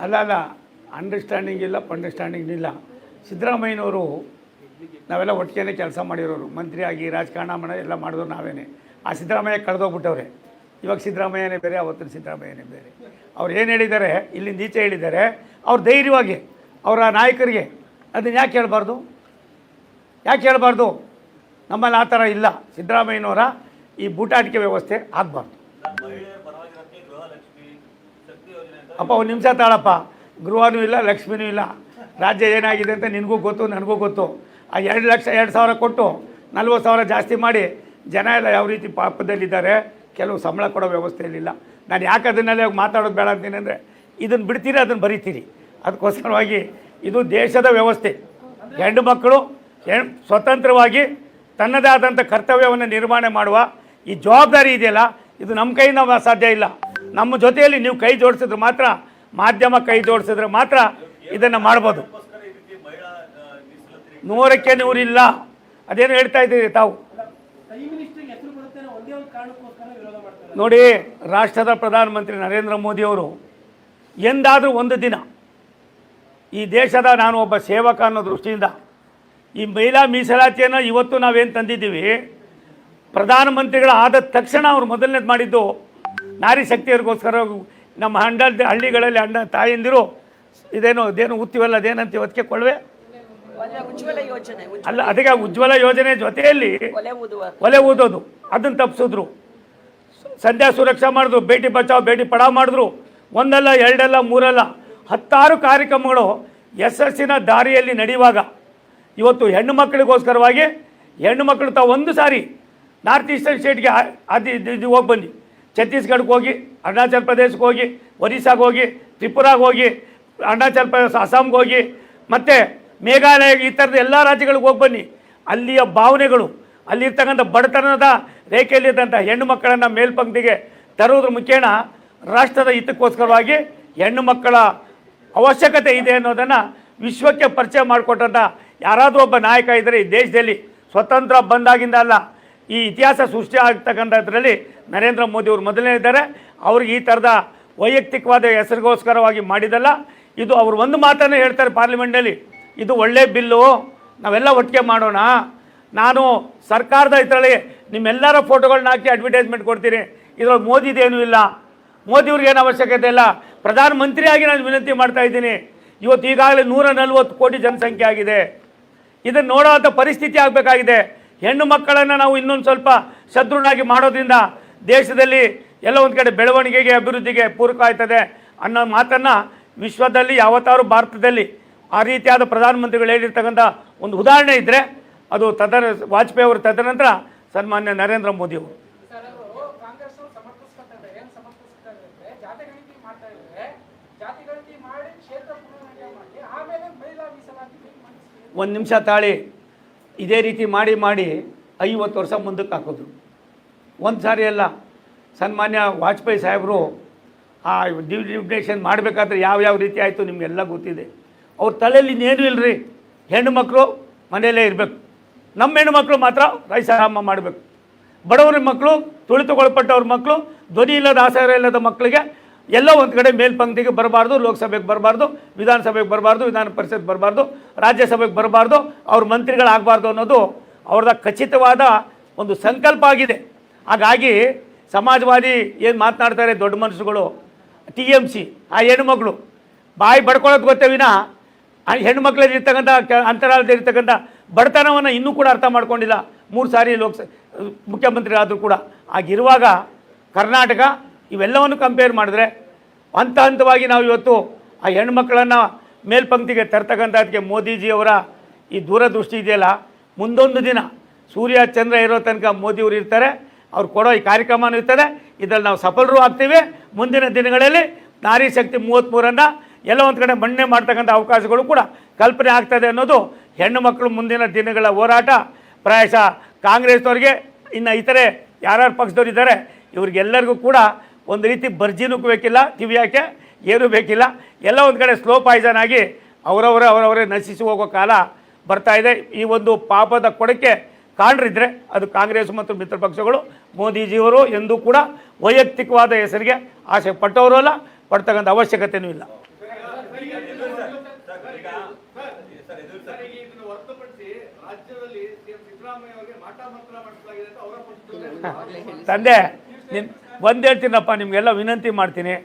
ಅಲ್ಲ ಅಂಡರ್ಸ್ಟ್ಯಾಂಡಿಂಗ್ ಇಲ್ಲ ಅಂಡರ್ಸ್ಟ್ಯಾಂಡಿಂಗ್ ಇಲ್ಲ. ಸಿದ್ದರಾಮಯ್ಯನವರು ನಾವೆಲ್ಲ ಒಟ್ಟಿಗೆ ಕೆಲಸ ಮಾಡಿರೋರು, ಮಂತ್ರಿಯಾಗಿ ರಾಜಕಾರಣ ಎಲ್ಲ ಮಾಡಿದ್ರು ನಾವೇನೆ. ಆ ಸಿದ್ದರಾಮಯ್ಯ ಕಳೆದೋಗ್ಬಿಟ್ಟವ್ರೆ. ಇವಾಗ ಸಿದ್ದರಾಮಯ್ಯನೇ ಬೇರೆ, ಅವತ್ತಿನ ಸಿದ್ದರಾಮಯ್ಯನೇ ಬೇರೆ. ಅವ್ರು ಏನು ಹೇಳಿದ್ದಾರೆ, ಇಲ್ಲಿಂದ ಈಚೆ ಹೇಳಿದ್ದಾರೆ, ಅವ್ರು ಧೈರ್ಯವಾಗಿ ಅವರ ನಾಯಕರಿಗೆ ಅದನ್ನು ಯಾಕೆ ಹೇಳ್ಬಾರ್ದು? ನಮ್ಮಲ್ಲಿ ಆ ಥರ ಇಲ್ಲ. ಸಿದ್ದರಾಮಯ್ಯನವರ ಈ ಬೂಟಾಟಿಕೆ ವ್ಯವಸ್ಥೆ ಆಗಬಾರ್ದು. ಅಪ್ಪ ಒಂದು ನಿಮಿಷ ತಾಳಪ್ಪ. ಗೃಹನೂ ಇಲ್ಲ, ಲಕ್ಷ್ಮಿನೂ ಇಲ್ಲ. ರಾಜ್ಯ ಏನಾಗಿದೆ ಅಂತ ನಿನಗೂ ಗೊತ್ತು, ನನಗೂ ಗೊತ್ತು. ಆ 2,00,000 ಕೊಟ್ಟು 40,000 ಜಾಸ್ತಿ ಮಾಡಿ ಜನ ಎಲ್ಲ ಯಾವ ರೀತಿ ಪಾಪದಲ್ಲಿದ್ದಾರೆ. ಕೆಲವು ಸಂಬಳ ಕೊಡೋ ವ್ಯವಸ್ಥೆಯಲ್ಲಿಲ್ಲ. ನಾನು ಯಾಕೆ ಅದನ್ನೆಲ್ಲ ಮಾತಾಡೋದು ಬೇಡ ಅಂತೀನಿ ಅಂದರೆ, ಇದನ್ನು ಬಿಡ್ತೀರಿ, ಅದನ್ನು ಬರೀತೀರಿ. ಅದಕ್ಕೋಸ್ಕರವಾಗಿ ಇದು ದೇಶದ ವ್ಯವಸ್ಥೆ. ಹೆಣ್ಣು ಮಕ್ಕಳು ಸ್ವತಂತ್ರವಾಗಿ ತನ್ನದೇ ಆದಂಥ ಕರ್ತವ್ಯವನ್ನು ನಿರ್ವಹಣೆ ಮಾಡುವ ಈ ಜವಾಬ್ದಾರಿ ಇದೆಯಲ್ಲ, ಇದು ನಮ್ಮ ಕೈಯಿಂದ ಸಾಧ್ಯ ಇಲ್ಲ. ನಮ್ಮ ಜೊತೆಯಲ್ಲಿ ನೀವು ಕೈ ಜೋಡಿಸಿದ್ರೆ ಮಾತ್ರ, ಮಾಧ್ಯಮ ಕೈ ಜೋಡಿಸಿದ್ರೆ ಮಾತ್ರ ಇದನ್ನು ಮಾಡ್ಬೋದು. 100ಕ್ಕೆ 100 ಇಲ್ಲ. ಅದೇನು ಹೇಳ್ತಾ ಇದ್ದೀರಿ ತಾವು? ನೋಡಿ, ರಾಷ್ಟ್ರದ ಪ್ರಧಾನಮಂತ್ರಿ ನರೇಂದ್ರ ಮೋದಿಯವರು ಎಂದಾದರೂ ಒಂದು ದಿನ ಈ ದೇಶದ ನಾನು ಒಬ್ಬ ಸೇವಕ ಅನ್ನೋ ದೃಷ್ಟಿಯಿಂದ ಈ ಮಹಿಳಾ ಮೀಸಲಾತಿಯನ್ನು ಇವತ್ತು ನಾವೇನು ತಂದಿದ್ದೀವಿ, ಪ್ರಧಾನಮಂತ್ರಿಗಳ ಆದ ತಕ್ಷಣ ಅವರು ಮೊದಲನೇದು ಮಾಡಿದ್ದು ನಾರಿ ಶಕ್ತಿಯರಿಗೋಸ್ಕರ. ನಮ್ಮ ಹಳ್ಳಿಗಳಲ್ಲಿ ತಾಯಂದಿರು ಇದೇನು ಉತ್ತಿವಲ್ಲ, ಅದೇನಂತೀವಿ, ಅದಕ್ಕೆ ಕೊಳವೆ ಅಲ್ಲ, ಅದಕ್ಕೆ ಉಜ್ವಲ ಯೋಜನೆ ಜೊತೆಯಲ್ಲಿ ಒಲೆ ಊದೋದು ಅದನ್ನು ತಪ್ಪಿಸಿದ್ರು. ಸಂಧ್ಯಾ ಸುರಕ್ಷಾ ಮಾಡಿದ್ರು, ಬೇಟಿ ಬಚಾವ್ ಬೇಟಿ ಪಡಾವ್ ಮಾಡಿದ್ರು. ಒಂದಲ್ಲ, ಎರಡಲ್ಲ, ಮೂರಲ್ಲ, 10 ಕಾರ್ಯಕ್ರಮಗಳು ಯಶಸ್ಸಿನ ದಾರಿಯಲ್ಲಿ ನಡೆಯುವಾಗ ಇವತ್ತು ಹೆಣ್ಣು ಮಕ್ಕಳಿಗೋಸ್ಕರವಾಗಿ ಹೆಣ್ಣು ಮಕ್ಕಳು ತಾವು ಒಂದು ಸಾರಿ ನಾರ್ತ್ ಈಸ್ಟರ್ನ್ ಸ್ಟೇಟ್ಗೆ ಹೋಗಿ ಬನ್ನಿ. ಛತ್ತೀಸ್ಗಢಕ್ಕೆ ಹೋಗಿ, ಅರುಣಾಚಲ್ ಪ್ರದೇಶಕ್ಕೆ ಹೋಗಿ, ಒರಿಸ್ಸಾಗೆ ಹೋಗಿ, ತ್ರಿಪುರಾಗೆ ಹೋಗಿ, ಅರುಣಾಚಲ್ ಪ್ರದೇಶ ಅಸ್ಸಾಂಗೆ ಹೋಗಿ, ಮತ್ತು ಮೇಘಾಲಯ, ಈ ಥರದ ಎಲ್ಲ ರಾಜ್ಯಗಳಿಗೆ ಹೋಗಿ ಬನ್ನಿ. ಅಲ್ಲಿಯ ಭಾವನೆಗಳು, ಅಲ್ಲಿರ್ತಕ್ಕಂಥ ಬಡತನದ ರೇಖೆಯಲ್ಲಿದ್ದಂಥ ಹೆಣ್ಣು ಮಕ್ಕಳನ್ನು ಮೇಲ್ಪಂಕ್ತಿಗೆ ತರುವುದ್ರ ಮುಖೇನ ರಾಷ್ಟ್ರದ ಹಿತಕ್ಕೋಸ್ಕರವಾಗಿ ಹೆಣ್ಣು ಮಕ್ಕಳ ಅವಶ್ಯಕತೆ ಇದೆ ಅನ್ನೋದನ್ನು ವಿಶ್ವಕ್ಕೆ ಪರಿಚಯ ಮಾಡಿಕೊಟ್ಟಂಥ ಯಾರಾದರೂ ಒಬ್ಬ ನಾಯಕ ಇದ್ದರೆ ಈ ದೇಶದಲ್ಲಿ, ಸ್ವತಂತ್ರ ಬಂದಾಗಿಂದ ಅಲ್ಲ, ಈ ಇತಿಹಾಸ ಸೃಷ್ಟಿ ಆಗ್ತಕ್ಕಂಥದ್ರಲ್ಲಿ ನರೇಂದ್ರ ಮೋದಿಯವರು ಮೊದಲನೇ ಇದ್ದಾರೆ. ಅವ್ರಿಗೆ ಈ ಥರದ ವೈಯಕ್ತಿಕವಾದ ಹೆಸರಿಗೋಸ್ಕರವಾಗಿ ಮಾಡಿದಲ್ಲ ಇದು. ಅವರು ಒಂದು ಮಾತನ್ನು ಹೇಳ್ತಾರೆ ಪಾರ್ಲಿಮೆಂಟಲ್ಲಿ, ಇದು ಒಳ್ಳೆಯ ಬಿಲ್ಲು, ನಾವೆಲ್ಲ ಒಟ್ಟಿಗೆ ಮಾಡೋಣ. ನಾನು ಸರ್ಕಾರದ ಇದರಲ್ಲಿ ನಿಮ್ಮೆಲ್ಲರ ಫೋಟೋಗಳನ್ನ ಹಾಕಿ ಅಡ್ವರ್ಟೈಸ್ಮೆಂಟ್ ಕೊಡ್ತೀನಿ. ಇದರಲ್ಲಿ ಮೋದಿದೇನೂ ಇಲ್ಲ, ಮೋದಿಯವ್ರಿಗೇನು ಅವಶ್ಯಕತೆ ಇಲ್ಲ. ಪ್ರಧಾನಮಂತ್ರಿಯಾಗಿ ನಾನು ವಿನಂತಿ ಮಾಡ್ತಾ ಇದ್ದೀನಿ. ಇವತ್ತು ಈಗಾಗಲೇ 140 ಕೋಟಿ ಜನಸಂಖ್ಯೆ ಆಗಿದೆ. ಇದನ್ನು ನೋಡೋವಂಥ ಪರಿಸ್ಥಿತಿ ಆಗಬೇಕಾಗಿದೆ. ಹೆಣ್ಣು ಮಕ್ಕಳನ್ನು ನಾವು ಇನ್ನೊಂದು ಸ್ವಲ್ಪ ಸದೃಢವಾಗಿ ಮಾಡೋದ್ರಿಂದ ದೇಶದಲ್ಲಿ ಎಲ್ಲ ಒಂದು ಕಡೆ ಬೆಳವಣಿಗೆಗೆ, ಅಭಿವೃದ್ಧಿಗೆ ಪೂರಕ ಆಯ್ತದೆ ಅನ್ನೋ ಮಾತನ್ನು ವಿಶ್ವದಲ್ಲಿ ಯಾವತ್ತಾರು ಭಾರತದಲ್ಲಿ ಆ ರೀತಿಯಾದ ಪ್ರಧಾನಮಂತ್ರಿಗಳು ಹೇಳಿರ್ತಕ್ಕಂಥ ಒಂದು ಉದಾಹರಣೆ ಇದ್ದರೆ ಅದು ವಾಜಪೇಯಿ ಅವರು, ತದನಂತರ ಸನ್ಮಾನ್ಯ ನರೇಂದ್ರ ಮೋದಿಯವರು. ಒಂದು ನಿಮಿಷ ತಾಳಿ. ಇದೇ ರೀತಿ ಮಾಡಿ 50 ವರ್ಷ ಮುಂದಕ್ಕೆ ಹಾಕಿದ್ರು. ಒಂದು ಸಾರಿ ಅಲ್ಲ, ಸನ್ಮಾನ್ಯ ವಾಜಪೇಯಿ ಸಾಹೇಬರು ಆ ಡಿಪ್ಯುಟೇಷನ್ ಮಾಡಬೇಕಾದ್ರೆ ಯಾವ ರೀತಿ ಆಯಿತು ನಿಮಗೆಲ್ಲ ಗೊತ್ತಿದೆ. ಅವ್ರ ತಲೆಯಲ್ಲಿ ಇನ್ನೇನು ಇಲ್ಲರಿ. ಹೆಣ್ಣು ಮಕ್ಕಳು ಮನೆಯಲ್ಲೇ ಇರಬೇಕು, ನಮ್ಮ ಹೆಣ್ಣು ಮಕ್ಕಳು ಮಾತ್ರ ರೈಸಾರಾಮ ಮಾಡಬೇಕು. ಬಡವರ ಮಕ್ಕಳು, ತುಳಿತುಗೊಳಪಟ್ಟವ್ರ ಮಕ್ಕಳು, ಧ್ವನಿ ಇಲ್ಲದ ಆಸರೆ ಇಲ್ಲದ ಮಕ್ಕಳಿಗೆ ಎಲ್ಲ ಒಂದು ಕಡೆ ಮೇಲ್ಪಂಕ್ತಿಗೆ ಬರಬಾರ್ದು. ಲೋಕಸಭೆಗೆ ಬರಬಾರ್ದು, ವಿಧಾನಸಭೆಗೆ ಬರಬಾರ್ದು, ವಿಧಾನ ಪರಿಷತ್ ಬರಬಾರ್ದು, ರಾಜ್ಯಸಭೆಗೆ ಬರಬಾರ್ದು, ಅವ್ರ ಮಂತ್ರಿಗಳಾಗಬಾರ್ದು ಅನ್ನೋದು ಅವ್ರದ ಖಚಿತವಾದ ಒಂದು ಸಂಕಲ್ಪ ಆಗಿದೆ. ಹಾಗಾಗಿ ಸಮಾಜವಾದಿ ಏನು ಮಾತನಾಡ್ತಾರೆ ದೊಡ್ಡ ಮನಸ್ಸುಗಳು, TMC, ಆ ಹೆಣ್ಣುಮಕ್ಕಳು ಬಾಯಿ ಬಡ್ಕೊಳ್ಳೋದು ಗೊತ್ತೇ ವಿನಃ ಆ ಹೆಣ್ಣುಮಕ್ಳಲ್ಲಿ ಇರ್ತಕ್ಕಂಥ ಅಂತರಾಳದಲ್ಲಿರ್ತಕ್ಕಂಥ ಬಡತನವನ್ನು ಇನ್ನೂ ಕೂಡ ಅರ್ಥ ಮಾಡ್ಕೊಂಡಿಲ್ಲ. 3 ಸಾರಿ ಮುಖ್ಯಮಂತ್ರಿಗಳಾದರೂ ಕೂಡ. ಆಗಿರುವಾಗ ಕರ್ನಾಟಕ ಇವೆಲ್ಲವನ್ನು ಕಂಪೇರ್ ಮಾಡಿದ್ರೆ ಹಂತವಾಗಿ ನಾವು ಇವತ್ತು ಆ ಹೆಣ್ಮಕ್ಳನ್ನು ಮೇಲ್ಪಂಕ್ತಿಗೆ ತರ್ತಕ್ಕಂಥದ್ದಕ್ಕೆ ಮೋದಿಜಿಯವರ ಈ ದೂರದೃಷ್ಟಿ ಇದೆಯಲ್ಲ, ಮುಂದೊಂದು ದಿನ ಸೂರ್ಯ ಚಂದ್ರ ಇರೋ ತನಕ ಮೋದಿಯವರು ಇರ್ತಾರೆ. ಅವ್ರು ಕೊಡೋ ಈ ಕಾರ್ಯಕ್ರಮನೂ ಇರ್ತದೆ. ಇದರಲ್ಲಿ ನಾವು ಸಫಲರೂ ಆಗ್ತೀವಿ. ಮುಂದಿನ ದಿನಗಳಲ್ಲಿ ನಾರಿ ಶಕ್ತಿ 33 ಎಲ್ಲ ಒಂದು ಕಡೆ ಮಣ್ಣೆ ಮಾಡ್ತಕ್ಕಂಥ ಅವಕಾಶಗಳು ಕೂಡ ಕಲ್ಪನೆ ಆಗ್ತದೆ ಅನ್ನೋದು ಹೆಣ್ಣು ಮಕ್ಕಳು ಮುಂದಿನ ದಿನಗಳ ಹೋರಾಟ. ಪ್ರಾಯಶಃ ಕಾಂಗ್ರೆಸ್ನವ್ರಿಗೆ, ಇನ್ನು ಇತರೆ ಯಾರ್ಯಾರು ಪಕ್ಷದವ್ರು ಇದ್ದಾರೆ, ಇವ್ರಿಗೆಲ್ಲರಿಗೂ ಕೂಡ ಒಂದು ರೀತಿ ಬರ್ಜಿನೂ ಬೇಕಿಲ್ಲ, ಕಿವಿಯಾಕೆ ಏನೂ ಬೇಕಿಲ್ಲ. ಎಲ್ಲ ಒಂದು ಕಡೆ ಸ್ಲೋ ಪಾಯ್ಸನ್ ಆಗಿ ಅವರವರೇ ನಶಿಸಿ ಹೋಗೋ ಕಾಲ ಬರ್ತಾ ಇದೆ. ಈ ಒಂದು ಪಾಪದ ಕೊಡಕ್ಕೆ ಕಾರಣರಿದ್ದರೆ ಅದು ಕಾಂಗ್ರೆಸ್ ಮತ್ತು ಮಿತ್ರ ಪಕ್ಷಗಳು. ಮೋದಿಜಿಯವರು ಎಂದೂ ಕೂಡ ವೈಯಕ್ತಿಕವಾದ ಹೆಸರಿಗೆ ಆಸೆ ಪಟ್ಟವರು ಅಲ್ಲ, ಪಡ್ತಕ್ಕಂಥ ಅವಶ್ಯಕತೆಯೂ ಇಲ್ಲ. ತಂದೆ ಒಂದು ಹೇಳ್ತೀನಪ್ಪ, ನಿಮಗೆಲ್ಲ ವಿನಂತಿ ಮಾಡ್ತೀನಿ.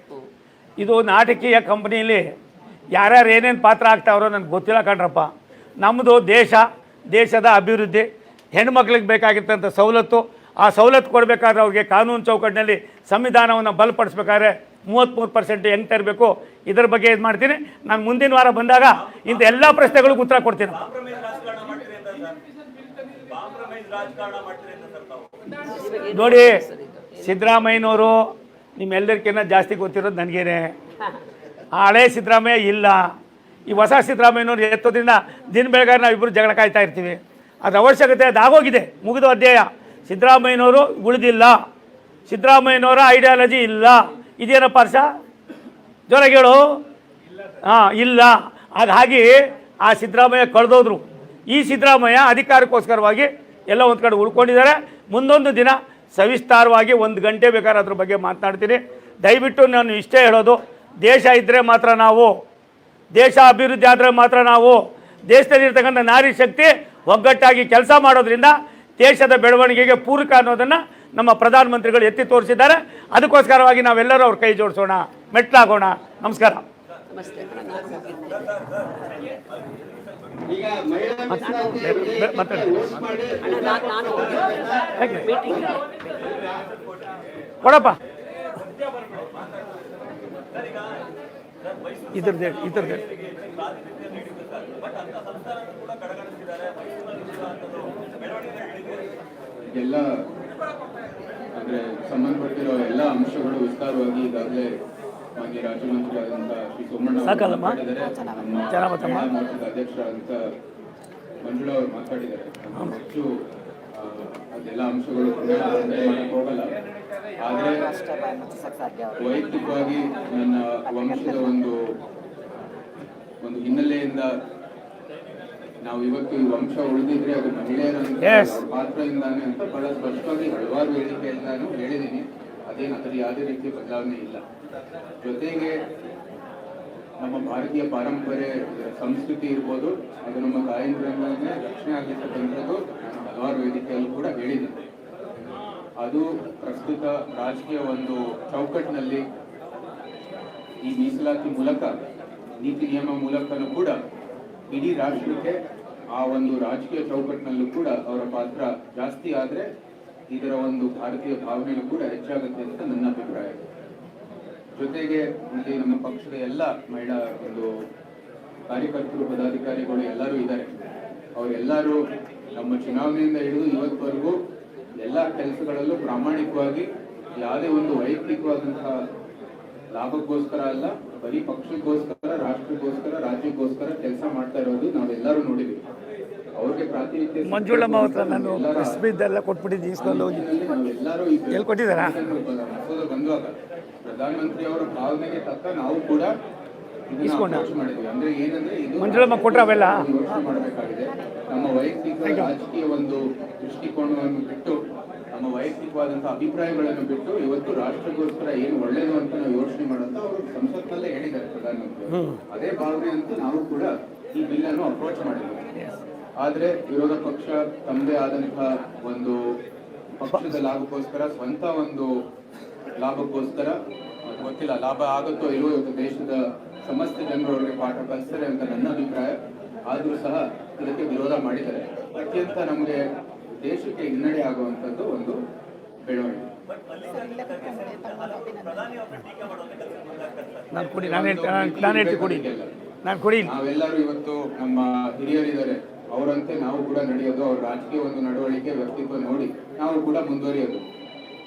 ಇದು ನಾಟಕೀಯ ಕಂಪ್ನಿಯಲ್ಲಿ ಯಾರ್ಯಾರು ಏನೇನು ಪಾತ್ರ ಆಗ್ತಾವ್ರೋ ನನಗೆ ಗೊತ್ತಿಲ್ಲ ಕಣ್ರಪ್ಪ. ನಮ್ಮದು ದೇಶದ ಅಭಿವೃದ್ಧಿ, ಹೆಣ್ಮಕ್ಳಿಗೆ ಬೇಕಾಗಿರ್ತಂಥ ಸವಲತ್ತು, ಆ ಸವಲತ್ತು ಕೊಡಬೇಕಾದ್ರೆ ಅವ್ರಿಗೆ ಕಾನೂನು ಚೌಕಟ್ಟಿನಲ್ಲಿ ಸಂವಿಧಾನವನ್ನು ಬಲಪಡಿಸ್ಬೇಕಾದ್ರೆ 33% ಹೆಂಗೆ ತರಬೇಕು, ಇದರ ಬಗ್ಗೆ ಇದು ಮಾಡ್ತೀನಿ. ನಾನು ಮುಂದಿನ ವಾರ ಬಂದಾಗ ಇಂಥ ಎಲ್ಲ ಪ್ರಶ್ನೆಗಳಿಗೂ ಉತ್ತರ ಕೊಡ್ತೀನಿ. ನೋಡಿ, ಸಿದ್ದರಾಮಯ್ಯನವರು ನಿಮ್ಮೆಲ್ಲರಿಗಿಂತ ಜಾಸ್ತಿ ಗೊತ್ತಿರೋದು ನನಗೇನೆ. ಹಳೆ ಸಿದ್ದರಾಮಯ್ಯ ಇಲ್ಲ, ಈ ಹೊಸ ಸಿದ್ದರಾಮಯ್ಯನವ್ರು ಎತ್ತೋದ್ರಿಂದ ದಿನ ಬೆಳಗಾದ್ರೆ ನಾವು ಇಬ್ಬರು ಜಗಳ ಕಾಯ್ತಾ ಇರ್ತೀವಿ. ಅದು ಅವಶ್ಯಕತೆ ಅದಾಗೋಗಿದೆ, ಮುಗಿದು ಅಧ್ಯಾಯ. ಸಿದ್ದರಾಮಯ್ಯನವರು ಉಳಿದಿಲ್ಲ, ಸಿದ್ದರಾಮಯ್ಯನವರ ಐಡಿಯಾಲಜಿ ಇಲ್ಲ. ಇದೇನಪ್ಪ ಹರ್ಷ, ಜೋರಾಗಿ ಹೇಳು. ಇಲ್ಲ. ಹಾಗಾಗಿ ಆ ಸಿದ್ದರಾಮಯ್ಯ ಕಳೆದೋದ್ರು. ಈ ಸಿದ್ದರಾಮಯ್ಯ ಅಧಿಕಾರಕ್ಕೋಸ್ಕರವಾಗಿ ಎಲ್ಲ ಒಂದು ಕಡೆ ಉಳ್ಕೊಂಡಿದ್ದಾರೆ. ಮುಂದೊಂದು ದಿನ ಸವಿಸ್ತಾರವಾಗಿ 1 ಗಂಟೆ ಬೇಕಾದ್ರೆ ಅದ್ರ ಬಗ್ಗೆ ಮಾತನಾಡ್ತೀನಿ. ದಯವಿಟ್ಟು ನಾನು ಇಷ್ಟೇ ಹೇಳೋದು, ದೇಶ ಇದ್ದರೆ ಮಾತ್ರ ನಾವು, ದೇಶ ಅಭಿವೃದ್ಧಿ ಆದರೆ ಮಾತ್ರ ನಾವು, ದೇಶದಲ್ಲಿರ್ತಕ್ಕಂಥ ನಾರಿ ಶಕ್ತಿ ಒಗ್ಗಟ್ಟಾಗಿ ಕೆಲಸ ಮಾಡೋದ್ರಿಂದ ದೇಶದ ಬೆಳವಣಿಗೆಗೆ ಪೂರಕ ಅನ್ನೋದನ್ನು ನಮ್ಮ ಪ್ರಧಾನಮಂತ್ರಿಗಳು ಎತ್ತಿ ತೋರಿಸಿದ್ದಾರೆ. ಅದಕ್ಕೋಸ್ಕರವಾಗಿ ನಾವೆಲ್ಲರೂ ಅವ್ರ ಕೈ ಜೋಡಿಸೋಣ, ಮೆಟ್ಲಾಗೋಣ. ನಮಸ್ಕಾರ. ಕೊಡಪ್ಪ ಇದ್ರದ್ದೇ ಎಲ್ಲ ಅಂದ್ರೆ ಸಂಬಂಧಪಟ್ಟಿರೋ ಎಲ್ಲ ಅಂಶಗಳು ವಿಸ್ತಾರವಾಗಿ ಈಗಾಗಲೇ ಮಾನ್ಯ ರಾಜ್ಯ ಮಂತ್ರಿ ಆದಂತ ಶ್ರೀ ಸೋಮಣ್ಣ ಮೋರ್ಚಾದ ಅಧ್ಯಕ್ಷರಾದಂತ ಮಂಜುಳಾ ಅವರು ಮಾತಾಡಿದ್ದಾರೆ. ಹೆಚ್ಚು ಅದೆಲ್ಲ ಅಂಶಗಳು ಮಾಡಕ್ ಹೋಗಲ್ಲ. ಆದ್ರೆ ವೈಯಕ್ತಿಕವಾಗಿ ನನ್ನ ವಂಶದ ಒಂದು ಹಿನ್ನೆಲೆಯಿಂದ ನಾವು ಇವತ್ತು ಈ ವಂಶ ಉಳಿದಿದ್ರೆ ಅದು ಮಹಿಳೆಯರ ಪಾತ್ರದಿಂದಾನೆ ಅಂತ ಬಹಳ ಸ್ಪಷ್ಟವಾಗಿ ಹಲವಾರು ವೇದಿಕೆಯಲ್ಲಿ ನಾನು ಹೇಳಿದ್ದೀನಿ. ಅದೇನು ಅದರ ಯಾವುದೇ ರೀತಿಯ ಬದಲಾವಣೆ ಇಲ್ಲ. ಜೊತೆಗೆ ನಮ್ಮ ಭಾರತೀಯ ಪಾರಂಪರೆ ಸಂಸ್ಕೃತಿ ಇರ್ಬೋದು, ಅದು ನಮ್ಮ ತಾಯಂದ್ರನ್ನೇ ರಕ್ಷಣೆ ಆಗಿರ್ತಕ್ಕಂಥದ್ದು ನಾನು ಹಲವಾರು ವೇದಿಕೆಯಲ್ಲೂ ಕೂಡ ಹೇಳಿದ್ದೀನಿ. ಅದು ಪ್ರಸ್ತುತ ರಾಜಕೀಯ ಒಂದು ಚೌಕಟ್ಟಿನಲ್ಲಿ ಈ ಮೀಸಲಾತಿ ಮೂಲಕ, ನೀತಿ ನಿಯಮ ಮೂಲಕನೂ ಕೂಡ ಇಡೀ ರಾಷ್ಟ್ರಕ್ಕೆ ಆ ಒಂದು ರಾಜಕೀಯ ಚೌಕಟ್ಟಿನಲ್ಲೂ ಕೂಡ ಅವರ ಪಾತ್ರ ಜಾಸ್ತಿ ಆದರೆ ಇದರ ಒಂದು ಭಾರತೀಯ ಭಾವನೆಯೂ ಕೂಡ ಹೆಚ್ಚಾಗುತ್ತೆ ಅಂತ ನನ್ನ ಅಭಿಪ್ರಾಯ. ಜೊತೆಗೆ ಇಲ್ಲಿ ನಮ್ಮ ಪಕ್ಷದ ಎಲ್ಲ ಮಹಿಳಾ ಒಂದು ಕಾರ್ಯಕರ್ತರು, ಪದಾಧಿಕಾರಿಗಳು ಎಲ್ಲರೂ ಇದ್ದಾರೆ. ಅವರೆಲ್ಲರೂ ನಮ್ಮ ಚುನಾವಣೆಯಿಂದ ಹಿಡಿದು ಇವತ್ತವರೆಗೂ ಎಲ್ಲ ಕೆಲಸಗಳಲ್ಲೂ ಪ್ರಾಮಾಣಿಕವಾಗಿ ಯಾವುದೇ ಒಂದು ವೈಯಕ್ತಿಕವಾದಂತಹ ಲಾಭಕ್ಕೋಸ್ಕರ ಅಲ್ಲ, ಬರೀ ಪಕ್ಷಕ್ಕೋಸ್ಕರ, ರಾಷ್ಟ್ರಕ್ಕೋಸ್ಕರ, ರಾಜ್ಯಕ್ಕೋಸ್ಕರ ಕೆಲಸ ಮಾಡ್ತಾ ಇರೋದು ನಾವೆಲ್ಲರೂ ನೋಡಿದ್ವಿ. ಅವ್ರಿಗೆ ಪ್ರಾತಿನಿಧ್ಯ ಮಂಜುಳಮ್ಮ ಹತ್ರ ನಾನು ಎಲ್ಲ ಕೊಟ್ಬಿಟ್ಟಿದ್ದು ಇಸ್ಕೊಂಡು ನಾವೆಲ್ಲರೂ ಎಲ್ಲಿ ಕೊಟ್ಟಿದ್ದಾರಾ ಮಸೂದೆ ಬಂದಾಗ ಪ್ರಧಾನಮಂತ್ರಿ ಅವರ ಭಾವನೆಗೆ ತಕ್ಕ ನಾವು ಕೂಡ ಮಾಡಿದ್ವಿ. ಅಂದ್ರೆ ಏನಂದ್ರೆ ಇದು ಮಂಜುಳಮ್ಮ ಕೊಟ್ರೆ ಅವೆಲ್ಲ ಯೋಚನೆ ಮಾಡಬೇಕಾಗಿದೆ. ನಮ್ಮ ವೈಯಕ್ತಿಕ ರಾಜಕೀಯ ಒಂದು ದೃಷ್ಟಿಕೋನವನ್ನು ಬಿಟ್ಟು, ನಮ್ಮ ವೈಯಕ್ತಿಕವಾದಂತಹ ಅಭಿಪ್ರಾಯಗಳನ್ನು ಬಿಟ್ಟು ಇವತ್ತು ರಾಷ್ಟ್ರಕ್ಕೋಸ್ಕರ ಏನು ಒಳ್ಳೇದು ಅಂತ ನಾವು ಯೋಚನೆ ಮಾಡೋದು ಅವರು ಸಂಸತ್ನಲ್ಲೇ ಹೇಳಿದ್ದಾರೆ ಪ್ರಧಾನಮಂತ್ರಿ. ಅದೇ ಭಾವನೆ ಅಂತ ನಾವು ಕೂಡ ಈ ಬಿಲ್ ಅನ್ನು ಅಪ್ರೋಚ್ ಮಾಡಿದ್ವಿ. ಆದ್ರೆ ವಿರೋಧ ಪಕ್ಷ ತಮ್ಮದೇ ಆದಂತಹ ಒಂದು ಪಕ್ಷದ ಲಾಭಕ್ಕೋಸ್ಕರ, ಸ್ವಂತ ಒಂದು ಲಾಭಕ್ಕೋಸ್ಕರ, ಗೊತ್ತಿಲ್ಲ ಲಾಭ ಆಗುತ್ತೋ ಇಲ್ಲವೋ, ಇವತ್ತು ದೇಶದ ಸಮಸ್ತ ಜನರು ಅವರಿಗೆ ಪಾಠ ಕಲಿಸ್ತಾರೆ ಅಂತ ನನ್ನ ಅಭಿಪ್ರಾಯ. ಆದ್ರೂ ಸಹ ಇದಕ್ಕೆ ವಿರೋಧ ಮಾಡಿದ್ದಾರೆ. ಅತ್ಯಂತ ನಮಗೆ ದೇಶಕ್ಕೆ ಹಿನ್ನಡೆ ಆಗುವಂತದ್ದು ಒಂದು ಬೆಳವಣಿಗೆ. ನಾವೆಲ್ಲರೂ ಇವತ್ತು ನಮ್ಮ ಹಿರಿಯರಿದ್ದಾರೆ, ಅವರಂತೆ ನಾವು ಕೂಡ ನಡೆಯೋದು, ಅವ್ರ ರಾಜಕೀಯ ಒಂದು ನಡವಳಿಕೆ, ವ್ಯಕ್ತಿತ್ವ ನೋಡಿ ನಾವು ಕೂಡ ಮುಂದುವರಿಯೋದು.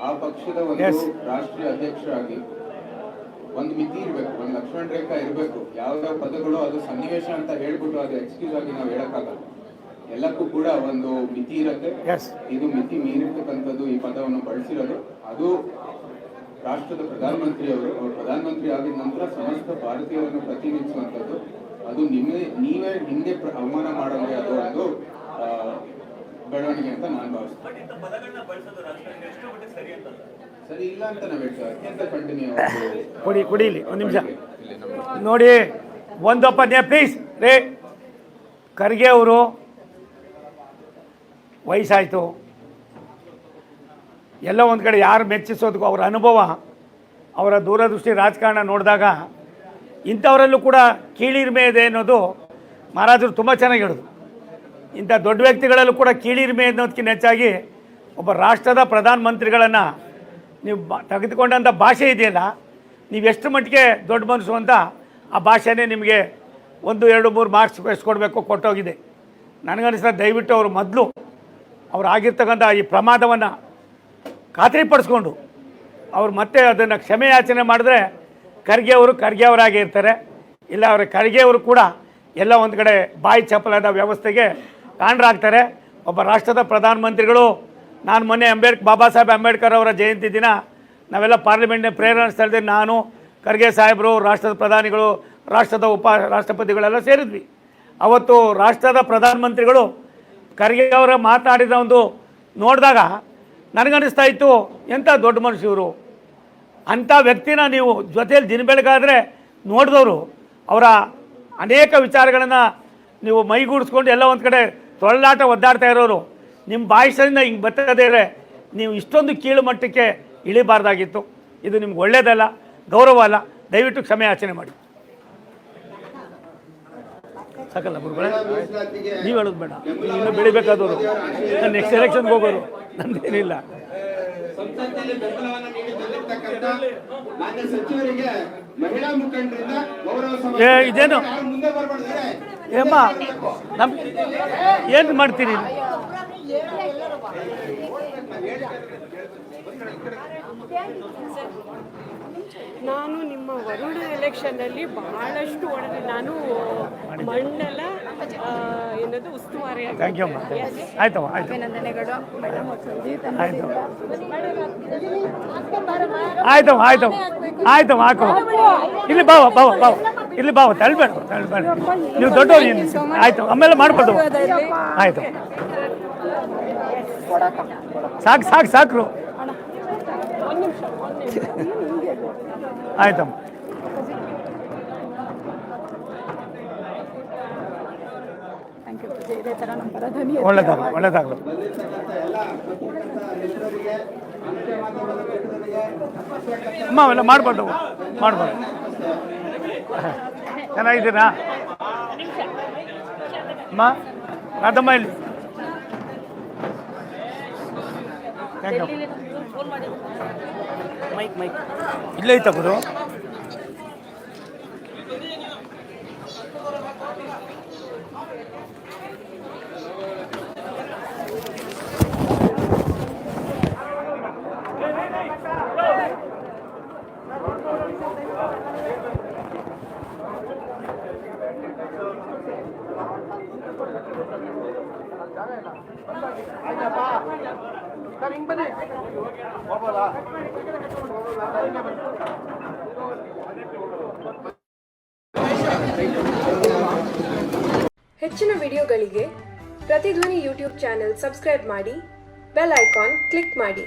ಆ ಪಕ್ಷದ ಒಂದು ರಾಷ್ಟ್ರೀಯ ಅಧ್ಯಕ್ಷರಾಗಿ ಒಂದು ಮಿತಿ ಇರಬೇಕು, ಒಂದು ಲಕ್ಷ್ಮಣ ರೇಖಾ ಇರಬೇಕು. ಯಾವ ಪದಗಳು ಅದು ಸನ್ನಿವೇಶ ಅಂತ ಹೇಳ್ಬಿಟ್ಟು ಅದು ಎಕ್ಸ್ಕ್ಯೂಸ್ ಆಗಿ ನಾವು ಹೇಳಕ್ಕಾಗಲ್ಲ. ಎಲ್ಲಕ್ಕೂ ಕೂಡ ಒಂದು ಮಿತಿ ಇರುತ್ತೆ. ಇದು ಮಿತಿ ಮೀರಿರ್ತಕ್ಕಂಥದ್ದು ಈ ಪದವನ್ನು ಬಳಸಿರೋದು. ಅದು ರಾಷ್ಟ್ರದ ಪ್ರಧಾನಮಂತ್ರಿಯವರು, ಅವರು ಪ್ರಧಾನಮಂತ್ರಿ ಆಗಿದ ನಂತರ ಸಮಸ್ತ ಭಾರತೀಯರನ್ನು ಪ್ರತಿನಿಧಿಸುವಂಥದ್ದು. ಅದು ನೀವೇ ಹಿಂದೆ ಅವಮಾನ ಮಾಡೋದೇ ಅದು ಒಂದು ಬೆಳವಣಿಗೆ ಅಂತ ನಾನು ಭಾವಿಸ್ತೇನೆ. ಸರಿ ಇಲ್ಲ ಅಂತ ನಾವು ಹೇಳ್ತೇವೆ. ಅತ್ಯಂತ ಕಂಟಿನ್ಯೂ ಕುಡೀಲಿ ಒಂದು ನಿಮಿಷ ನೋಡಿ. ಒಂದಪ್ಪ ಪ್ಲೀಸ್ ರೇ, ಖರ್ಗೆ ಅವರು ವಯಸ್ಸಾಯಿತು, ಎಲ್ಲ ಒಂದು ಕಡೆ ಯಾರು ಮೆಚ್ಚಿಸೋದಕ್ಕೂ ಅವರ ಅನುಭವ, ಅವರ ದೂರದೃಷ್ಟಿ ರಾಜಕಾರಣ ನೋಡಿದಾಗ ಇಂಥವರಲ್ಲೂ ಕೂಡ ಕೀಳಿರಿಮೆ ಇದೆ ಅನ್ನೋದು ಮಹಾರಾಜರು ತುಂಬ ಚೆನ್ನಾಗಿ ಹೇಳಿದ್ರು. ಇಂಥ ದೊಡ್ಡ ವ್ಯಕ್ತಿಗಳಲ್ಲೂ ಕೂಡ ಕೀಳಿರಿಮೆ ಅನ್ನೋದಕ್ಕಿಂತ ಹೆಚ್ಚಾಗಿ ಒಬ್ಬ ರಾಷ್ಟ್ರದ ಪ್ರಧಾನಮಂತ್ರಿಗಳನ್ನು ನೀವು ತೆಗೆದುಕೊಂಡಂಥ ಭಾಷೆ ಇದೆಯಲ್ಲ, ನೀವು ಎಷ್ಟು ಮಟ್ಟಿಗೆ ದೊಡ್ಡ ಮನಸ್ಸು ಅಂತ ಆ ಭಾಷೆನೇ ನಿಮಗೆ 1, 2, 3 ಮಾರ್ಕ್ಸ್ ಎಷ್ಟು ಕೊಡಬೇಕು ಕೊಟ್ಟೋಗಿದೆ. ನನಗನ್ನಿಸ್ತಾ ದಯವಿಟ್ಟು ಅವರು ಮೊದಲು ಅವ್ರು ಆಗಿರ್ತಕ್ಕಂಥ ಈ ಪ್ರಮಾದವನ್ನು ಖಾತ್ರಿಪಡಿಸ್ಕೊಂಡು ಅವ್ರು ಮತ್ತೆ ಅದನ್ನು ಕ್ಷಮೆ ಯಾಚನೆ ಮಾಡಿದ್ರೆ ಖರ್ಗೆ ಅವರಾಗೇ ಇರ್ತಾರೆ. ಇಲ್ಲ ಅವರ ಖರ್ಗೆ ಅವರು ಕೂಡ ಎಲ್ಲ ಒಂದು ಕಡೆ ಬಾಯಿ ಚಪ್ಪಲದ ವ್ಯವಸ್ಥೆಗೆ ಕಾರಣರಾಗ್ತಾರೆ. ಒಬ್ಬ ರಾಷ್ಟ್ರದ ಪ್ರಧಾನಮಂತ್ರಿಗಳು, ನಾನು ಮೊನ್ನೆ ಬಾಬಾ ಸಾಹೇಬ್ ಅಂಬೇಡ್ಕರ್ ಅವರ ಜಯಂತಿ ದಿನ ನಾವೆಲ್ಲ ಪಾರ್ಲಿಮೆಂಟ್ನ ಪ್ರೇರಣಾ ಸ್ಥಳದಲ್ಲಿ ನಾನು, ಖರ್ಗೆ ಸಾಹೇಬರು, ರಾಷ್ಟ್ರದ ಪ್ರಧಾನಿಗಳು, ರಾಷ್ಟ್ರದ ರಾಷ್ಟ್ರಪತಿಗಳೆಲ್ಲ ಸೇರಿದ್ವಿ. ಅವತ್ತು ರಾಷ್ಟ್ರದ ಪ್ರಧಾನಮಂತ್ರಿಗಳು ಖರ್ಗೆ ಅವರ ಮಾತಾಡಿದ ಒಂದು ನೋಡಿದಾಗ ನನಗನ್ನಿಸ್ತಾ ಇತ್ತು, ಎಂಥ ದೊಡ್ಡ ಮನುಷ್ಯರು, ಅಂಥ ವ್ಯಕ್ತಿನ ನೀವು ಜೊತೆಯಲ್ಲಿ ದಿನ ಬೆಳಗಾದರೆ ನೋಡಿದವರು, ಅವರ ಅನೇಕ ವಿಚಾರಗಳನ್ನು ನೀವು ಮೈಗೂಡಿಸ್ಕೊಂಡು ಎಲ್ಲ ಒಂದು ಕಡೆ ತೊಳಲಾಟ ಒದ್ದಾಡ್ತಾ ಇರೋರು, ನಿಮ್ಮ ಬಾಯಿಸದಿಂದ ಹಿಂಗೆ ಬರ್ತದೇ ಇದ್ರೆ ನೀವು ಇಷ್ಟೊಂದು ಕೀಳು ಮಟ್ಟಕ್ಕೆ ಇಳಿಬಾರ್ದಾಗಿತ್ತು. ಇದು ನಿಮ್ಗೆ ಒಳ್ಳೆಯದಲ್ಲ, ಗೌರವ ಅಲ್ಲ. ದಯವಿಟ್ಟು ಕ್ಷಮೆ ಯಾಚನೆ ಮಾಡಿ. ಸಾಕಲ್ಲ ಗುರುಗಳೇ, ನೀವು ಹೇಳೋದು ಬೇಡ, ಇನ್ನೂ ಬೆಳಿಬೇಕಾದವರು, ನಾನು ನೆಕ್ಸ್ಟ್ ಎಲೆಕ್ಷನ್ಗೆ ಹೋಗೋರು, ನಂದೇನಿಲ್ಲ. ಸಂಸತ್ತಿನಲ್ಲಿ ಬೆಂಬಲವನ್ನು ನೀಡಿ ಬಂದಿರತಕ್ಕಂತ ಮಾನ್ಯ ಸಚಿವರಿಗೆ ಮಹಿಳಾ ಮುಖಂಡರಿಂದ ಗೌರವ ಇದೇನು ಮುಂದೆ ಬರ್ಬಾರ್ದು. ಏಮ್ಮ ಏನು ಮಾಡ್ತೀರಿ? ನಾನು ನಿಮ್ಮ ವರುಣ ಎಲೆಕ್ಷನ್ನಲ್ಲಿ ಬಹಳಷ್ಟು ಒಡನೆ ನಾನು ಮಂಡಲ ಏನದು ಉಸ್ತುವಾರಿ. ಥ್ಯಾಂಕ್ ಯು ಅಮ್ಮ. ಆಯ್ತಮ್ಮ, ಆಯ್ತು, ಅಭಿನಂದನೆಗಳು. ಆಯ್ತು ಆಯ್ತಮ್ಮ, ಆಯ್ತಮ್ಮ, ಆಯ್ತಮ್ಮ, ಹಾಕೋ ಇಲ್ಲಿ ಬಾವ ಬಾವ ಬಾವ ಇಲ್ಲಿ ಬಾವ, ತಳ್ಬೇಡ ತಳ್ಬೇಡ, ನೀವು ದೊಡ್ಡವ್ರು. ಆಯ್ತು, ಆಮೇಲೆ ಮಾಡ್ಬೋದು. ಆಯ್ತು, ಸಾಕು ಸಾಕು ಸಾಕ್ರು. ಆಯ್ತಮ್ಮ, ಒಳ್ಳೇದಾಗಲು ಒಳ್ಳೇದಾಗಲು. ಅಮ್ಮ ಅವೆಲ್ಲ ಮಾಡ್ಬೋದು ಮಾಡ್ಬೋದು. ಚೆನ್ನಾಗಿದ್ದೀರಾ ಅಮ್ಮ? ರಾಧಮ್ಮ ಇಲ್ಲಿ. Thank you. ಮೈಕ್ ಇಲ್ಲೇ ಐತ ಗುರು? ಹೆಚ್ಚಿನ ವಿಡಿಯೋಗಳಿಗೆ ಪ್ರತಿಧ್ವನಿ ಯೂಟ್ಯೂಬ್ ಚಾನೆಲ್ ಸಬ್ಸ್ಕ್ರೈಬ್ ಮಾಡಿ, ಬೆಲ್ ಐಕಾನ್ ಕ್ಲಿಕ್ ಮಾಡಿ.